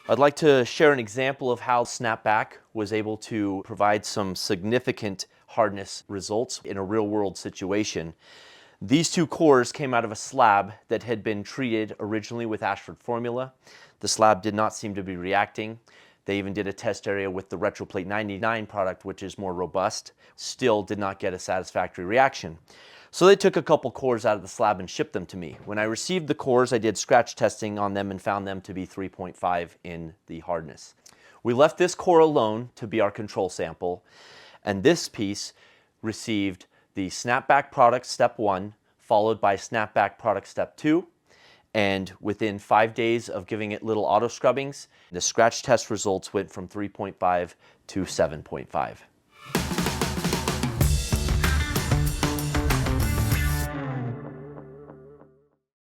I'd like to share an example of how Snapback was able to provide some significant hardness results in a real-world situation. These two cores came out of a slab that had been treated originally with Ashford formula. The slab did not seem to be reacting. They even did a test area with the Retroplate 99 product, which is more robust. Still did not get a satisfactory reaction. So they took a couple cores out of the slab and shipped them to me. When I received the cores, I did scratch testing on them and found them to be 3.5 in the hardness. We left this core alone to be our control sample, and this piece received the Snapback product step 1, followed by Snapback product step 2, and within 5 days of giving it little auto scrubbings, the scratch test results went from 3.5 to 7.5.